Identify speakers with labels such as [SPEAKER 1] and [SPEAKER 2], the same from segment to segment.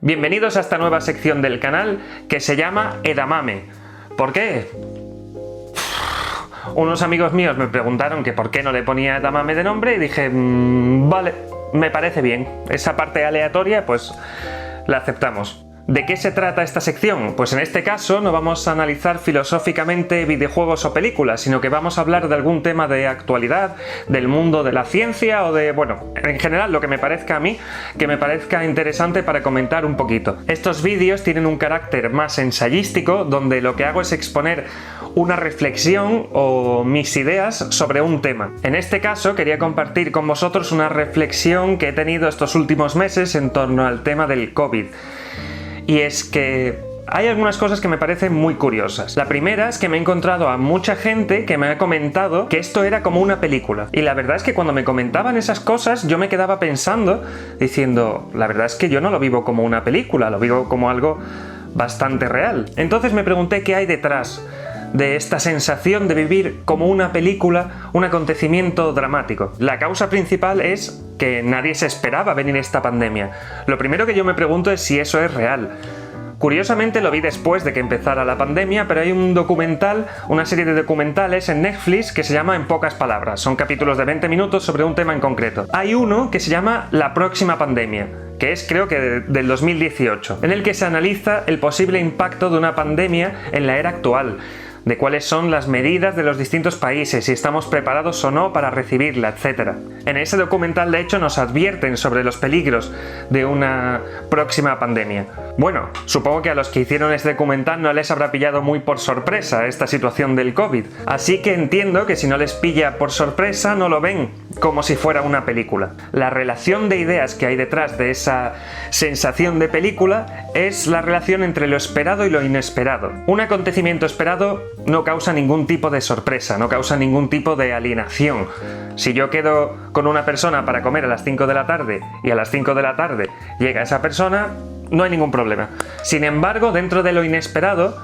[SPEAKER 1] Bienvenidos a esta nueva sección del canal que se llama Edamame. ¿Por qué? Unos amigos míos me preguntaron que por qué no le ponía Edamame de nombre y dije, vale, me parece bien. Esa parte aleatoria, pues la aceptamos. ¿De qué se trata esta sección? Pues en este caso no vamos a analizar filosóficamente videojuegos o películas, sino que vamos a hablar de algún tema de actualidad, del mundo de la ciencia o de, bueno, en general lo que me parezca a mí, que me parezca interesante para comentar un poquito. Estos vídeos tienen un carácter más ensayístico, donde lo que hago es exponer una reflexión o mis ideas sobre un tema. En este caso quería compartir con vosotros una reflexión que he tenido estos últimos meses en torno al tema del COVID. Y es que hay algunas cosas que me parecen muy curiosas. La primera es que me he encontrado a mucha gente que me ha comentado que esto era como una película. Y la verdad es que cuando me comentaban esas cosas yo me quedaba pensando, diciendo, la verdad es que yo no lo vivo como una película, lo vivo como algo bastante real. Entonces me pregunté qué hay detrás de esta sensación de vivir como una película, un acontecimiento dramático. La causa principal es que nadie se esperaba venir esta pandemia. Lo primero que yo me pregunto es si eso es real. Curiosamente lo vi después de que empezara la pandemia, pero hay un documental, una serie de documentales en Netflix que se llama En pocas palabras. Son capítulos de 20 minutos sobre un tema en concreto. Hay uno que se llama La próxima pandemia, que es creo que del 2018, en el que se analiza el posible impacto de una pandemia en la era actual, de cuáles son las medidas de los distintos países, si estamos preparados o no para recibirla, etc. En ese documental, de hecho, nos advierten sobre los peligros de una próxima pandemia. Bueno, supongo que a los que hicieron este documental no les habrá pillado muy por sorpresa esta situación del COVID, así que entiendo que si no les pilla por sorpresa no lo ven como si fuera una película. La relación de ideas que hay detrás de esa sensación de película es la relación entre lo esperado y lo inesperado. Un acontecimiento esperado no causa ningún tipo de sorpresa, no causa ningún tipo de alienación. Si yo quedo con una persona para comer a las 5 de la tarde y a las 5 de la tarde llega esa persona, no hay ningún problema. Sin embargo, dentro de lo inesperado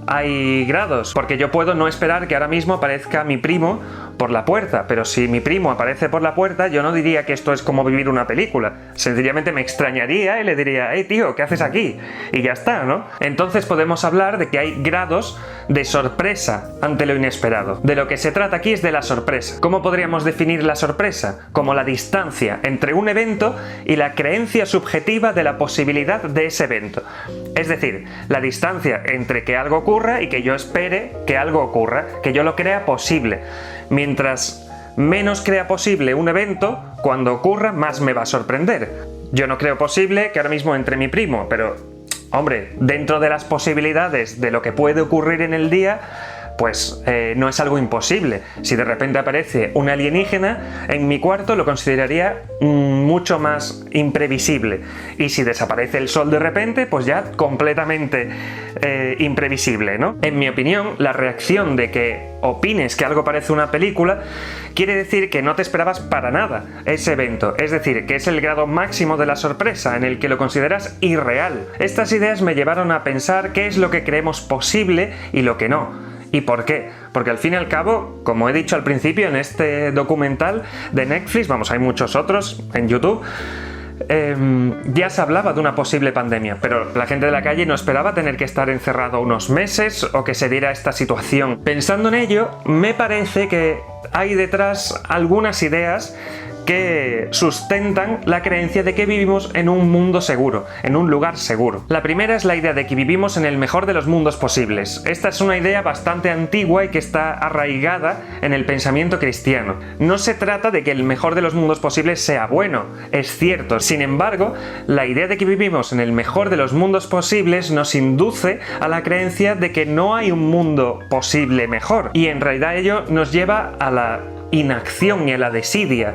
[SPEAKER 1] hay grados, porque yo puedo no esperar que ahora mismo aparezca mi primo por la puerta, pero si mi primo aparece por la puerta, yo no diría que esto es como vivir una película. Sencillamente me extrañaría y le diría, hey tío, ¿qué haces aquí? Y ya está, ¿no? Entonces podemos hablar de que hay grados de sorpresa ante lo inesperado. De lo que se trata aquí es de la sorpresa. ¿Cómo podríamos definir la sorpresa? Como la distancia entre un evento y la creencia subjetiva de la posibilidad de ese evento. Es decir, la distancia entre que algo ocurra y que yo espere que algo ocurra, que yo lo crea posible. Mientras menos crea posible un evento, cuando ocurra más me va a sorprender. Yo no creo posible que ahora mismo entre mi primo, pero, hombre, dentro de las posibilidades de lo que puede ocurrir en el día, pues no es algo imposible. Si de repente aparece un alienígena en mi cuarto, lo consideraría mucho más imprevisible. Y si desaparece el sol de repente, pues ya completamente imprevisible, ¿no? En mi opinión, la reacción de que opines que algo parece una película quiere decir que no te esperabas para nada ese evento. Es decir, que es el grado máximo de la sorpresa, en el que lo consideras irreal. Estas ideas me llevaron a pensar qué es lo que creemos posible y lo que no. ¿Y por qué? Porque al fin y al cabo, como he dicho al principio en este documental de Netflix, vamos, hay muchos otros en YouTube, ya se hablaba de una posible pandemia, pero la gente de la calle no esperaba tener que estar encerrado unos meses o que se diera esta situación. Pensando en ello, me parece que hay detrás algunas ideas que sustentan la creencia de que vivimos en un mundo seguro, en un lugar seguro. La primera es la idea de que vivimos en el mejor de los mundos posibles. Esta es una idea bastante antigua y que está arraigada en el pensamiento cristiano. No se trata de que el mejor de los mundos posibles sea bueno, es cierto. Sin embargo, la idea de que vivimos en el mejor de los mundos posibles nos induce a la creencia de que no hay un mundo posible mejor. Y en realidad ello nos lleva a la inacción y a la desidia.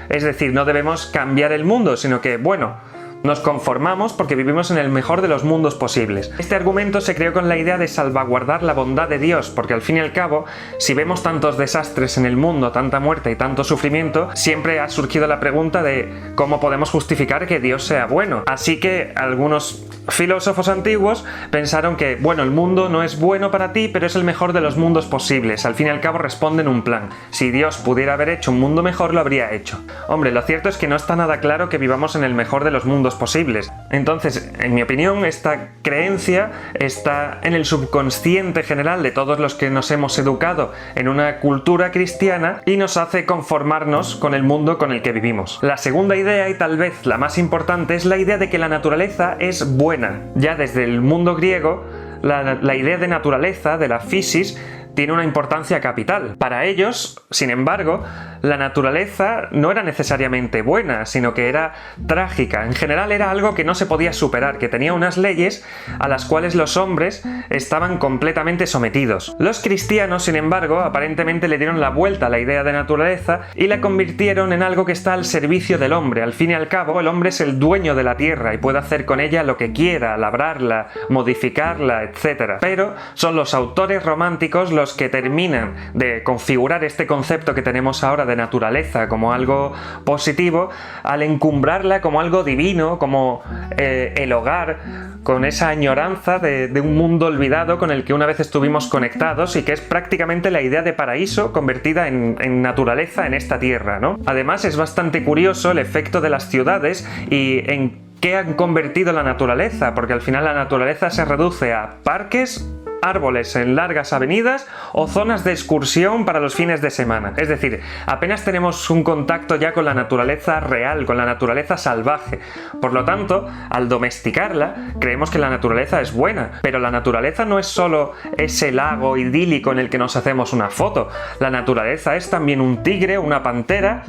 [SPEAKER 1] Es decir, no debemos cambiar el mundo, sino que, bueno, Nos conformamos porque vivimos en el mejor de los mundos posibles. Este argumento se creó con la idea de salvaguardar la bondad de Dios, porque al fin y al cabo, si vemos tantos desastres en el mundo, tanta muerte y tanto sufrimiento, siempre ha surgido la pregunta de cómo podemos justificar que Dios sea bueno. Así que algunos filósofos antiguos pensaron que, bueno, el mundo no es bueno para ti, pero es el mejor de los mundos posibles. Al fin y al cabo responden un plan. Si Dios pudiera haber hecho un mundo mejor, lo habría hecho. Hombre, lo cierto es que no está nada claro que vivamos en el mejor de los mundos posibles. Entonces, en mi opinión, esta creencia está en el subconsciente general de todos los que nos hemos educado en una cultura cristiana y nos hace conformarnos con el mundo con el que vivimos. La segunda idea, y tal vez la más importante, es la idea de que la naturaleza es buena. Ya desde el mundo griego, la idea de naturaleza, de la physis, tiene una importancia capital. Para ellos, sin embargo, la naturaleza no era necesariamente buena, sino que era trágica. En general era algo que no se podía superar, que tenía unas leyes a las cuales los hombres estaban completamente sometidos. Los cristianos, sin embargo, aparentemente le dieron la vuelta a la idea de naturaleza y la convirtieron en algo que está al servicio del hombre. Al fin y al cabo, el hombre es el dueño de la tierra y puede hacer con ella lo que quiera, labrarla, modificarla, etc. Pero son los autores románticos los que terminan de configurar este concepto que tenemos ahora de naturaleza como algo positivo al encumbrarla como algo divino, como el hogar, con esa añoranza de un mundo olvidado con el que una vez estuvimos conectados y que es prácticamente la idea de paraíso convertida en naturaleza en esta tierra, ¿no? Además es bastante curioso el efecto de las ciudades y en qué han convertido la naturaleza, porque al final la naturaleza se reduce a parques, árboles en largas avenidas o zonas de excursión para los fines de semana. Es decir, apenas tenemos un contacto ya con la naturaleza real, con la naturaleza salvaje. Por lo tanto, al domesticarla, creemos que la naturaleza es buena. Pero la naturaleza no es solo ese lago idílico en el que nos hacemos una foto. La naturaleza es también un tigre, una pantera,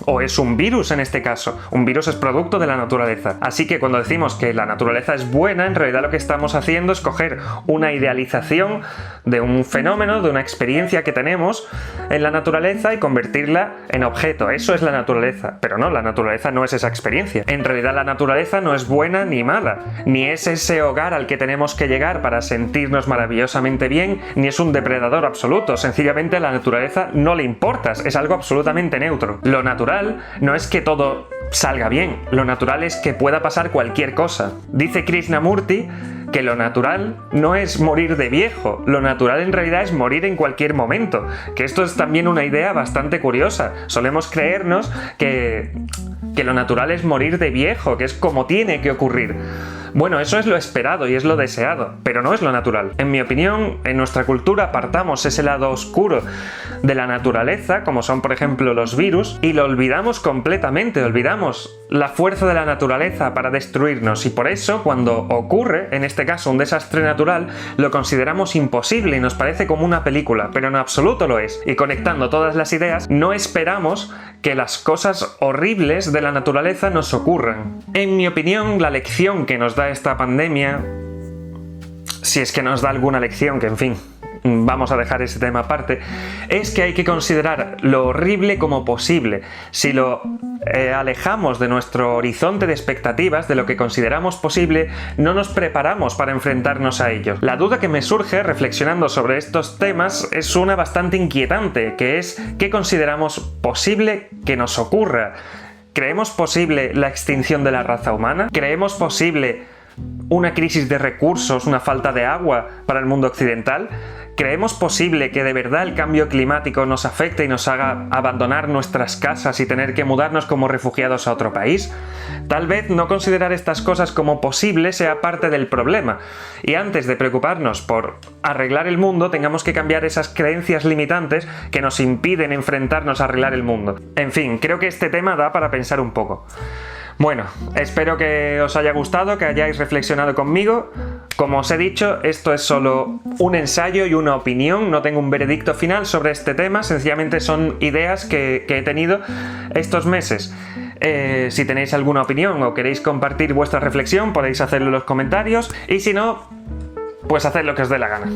[SPEAKER 1] o es un virus en este caso. Un virus es producto de la naturaleza. Así que cuando decimos que la naturaleza es buena, en realidad lo que estamos haciendo es coger una idealización de un fenómeno, de una experiencia que tenemos en la naturaleza y convertirla en objeto. Eso es la naturaleza. Pero no, la naturaleza no es esa experiencia. En realidad la naturaleza no es buena ni mala, ni es ese hogar al que tenemos que llegar para sentirnos maravillosamente bien, ni es un depredador absoluto. Sencillamente a la naturaleza no le importas, es algo absolutamente neutro. Lo natural no es que todo salga bien, lo natural es que pueda pasar cualquier cosa. Dice Krishnamurti que lo natural no es morir de viejo, lo natural en realidad es morir en cualquier momento, que esto es también una idea bastante curiosa. Solemos creernos que lo natural es morir de viejo, que es como tiene que ocurrir. Bueno, eso es lo esperado y es lo deseado, pero no es lo natural. En mi opinión, en nuestra cultura apartamos ese lado oscuro de la naturaleza, como son por ejemplo los virus, y lo olvidamos completamente, olvidamos la fuerza de la naturaleza para destruirnos, y por eso cuando ocurre, en este caso un desastre natural, lo consideramos imposible y nos parece como una película, pero en absoluto lo es. Y conectando todas las ideas, no esperamos que las cosas horribles de la naturaleza nos ocurran. En mi opinión, la lección que nos da esta pandemia, si es que nos da alguna lección, que en fin, vamos a dejar ese tema aparte, es que hay que considerar lo horrible como posible. Si lo alejamos de nuestro horizonte de expectativas, de lo que consideramos posible, no nos preparamos para enfrentarnos a ellos. La duda que me surge reflexionando sobre estos temas es una bastante inquietante, que es ¿qué consideramos posible que nos ocurra? ¿Creemos posible la extinción de la raza humana? ¿Creemos posible una crisis de recursos, una falta de agua para el mundo occidental? ¿Creemos posible que de verdad el cambio climático nos afecte y nos haga abandonar nuestras casas y tener que mudarnos como refugiados a otro país? Tal vez no considerar estas cosas como posible sea parte del problema, y antes de preocuparnos por arreglar el mundo, tengamos que cambiar esas creencias limitantes que nos impiden enfrentarnos a arreglar el mundo. En fin, creo que este tema da para pensar un poco. Bueno, espero que os haya gustado, que hayáis reflexionado conmigo. Como os he dicho, esto es solo un ensayo y una opinión, no tengo un veredicto final sobre este tema, sencillamente son ideas que he tenido estos meses. Si tenéis alguna opinión o queréis compartir vuestra reflexión, podéis hacerlo en los comentarios, y si no, pues haced lo que os dé la gana.